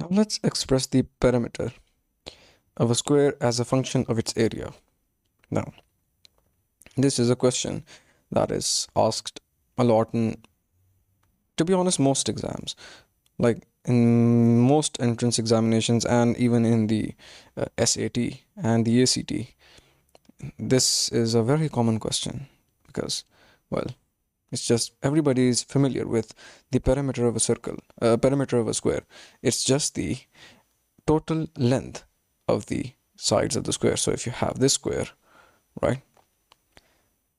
Now let's express the perimeter of a square as a function of its area. Now, this is a question that is asked a lot in, to be honest, most exams. Like in most entrance examinations and even in the SAT and the ACT, this is a very common question because, well, it's just everybody is familiar with the perimeter of a circle, perimeter of a square. It's just the total length of the sides of the square. So if you have this square, right,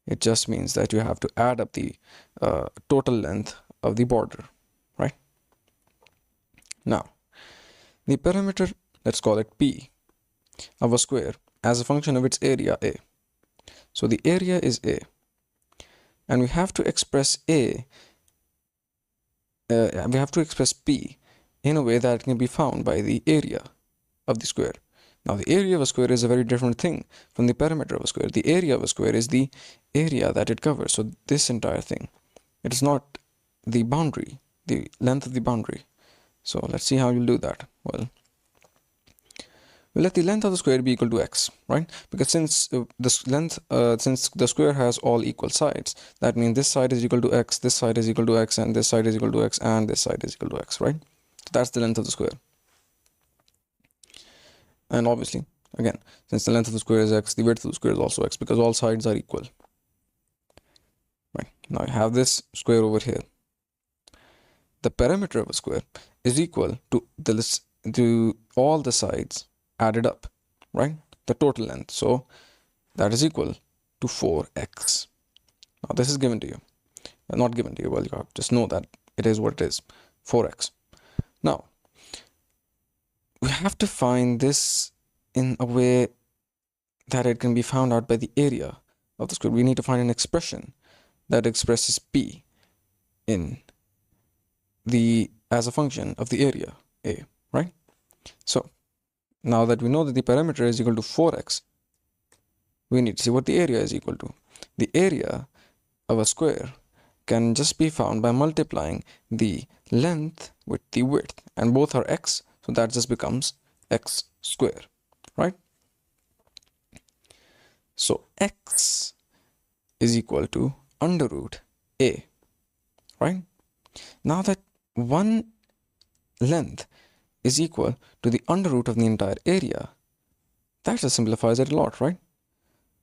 it just means that you have to add up the total length of the border, right? Now, the perimeter, let's call it P, of a square as a function of its area A. So the area is A, and we have to express P in a way that can be found by the area of the square. Now, the area of a square is a very different thing from the perimeter of a square. The area of a square is the area that it covers. So this entire thing, it is not the boundary, the length of the boundary. So let's see how you'll do that. Well, we'll let the length of the square be equal to x, right? Because since since the square has all equal sides, that means this side is equal to x, this side is equal to x, and this side is equal to x, and this side is equal to x, right? So that's the length of the square. And obviously, again, since the length of the square is x, the width of the square is also x because all sides are equal. Right, now I have this square over here. The perimeter of a square is equal to all the sides added up, right? The total length. So that is equal to 4x. Now this is given to you. Not given to you, well, you have to just know that it is what it is, 4x. Now, we have to find this in a way that it can be found out by the area of the square. We need to find an expression that expresses P as a function of the area A, right? So now that we know that the perimeter is equal to 4x, we need to see what the area is equal to. The area of a square can just be found by multiplying the length with the width, and both are x, so that just becomes x squared, right? So x is equal to under root a, right? Now that one length is equal to the under root of the entire area, that just simplifies it a lot, right?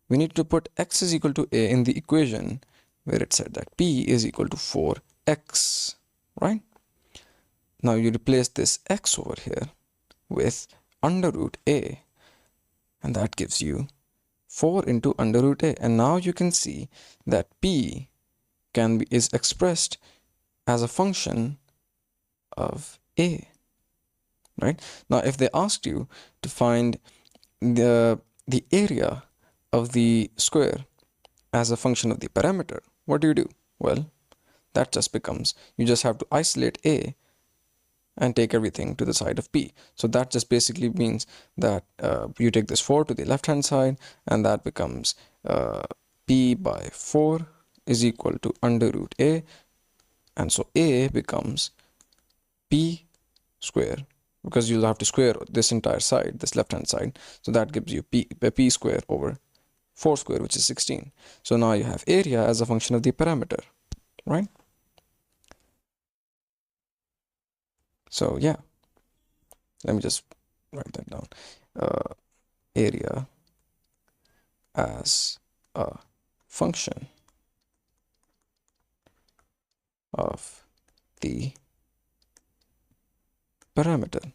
We need to put x is equal to a in the equation where it said that p is equal to 4x, right? Now you replace this x over here with under root a, and that gives you 4 into under root a. And now you can see that p is expressed as a function of a, right? Now if they asked you to find the area of the square as a function of the perimeter, what do? Well, that just becomes, you just have to isolate a and take everything to the side of p. So that just basically means that you take this 4 to the left hand side, and that becomes p by 4 is equal to under root a, and so a becomes p square, because you'll have to square this entire side, this left hand side, so that gives you p square over 4 square, which is 16. So now you have area as a function of the perimeter, right? So yeah, let me just write that down. Area as a function of the parameter.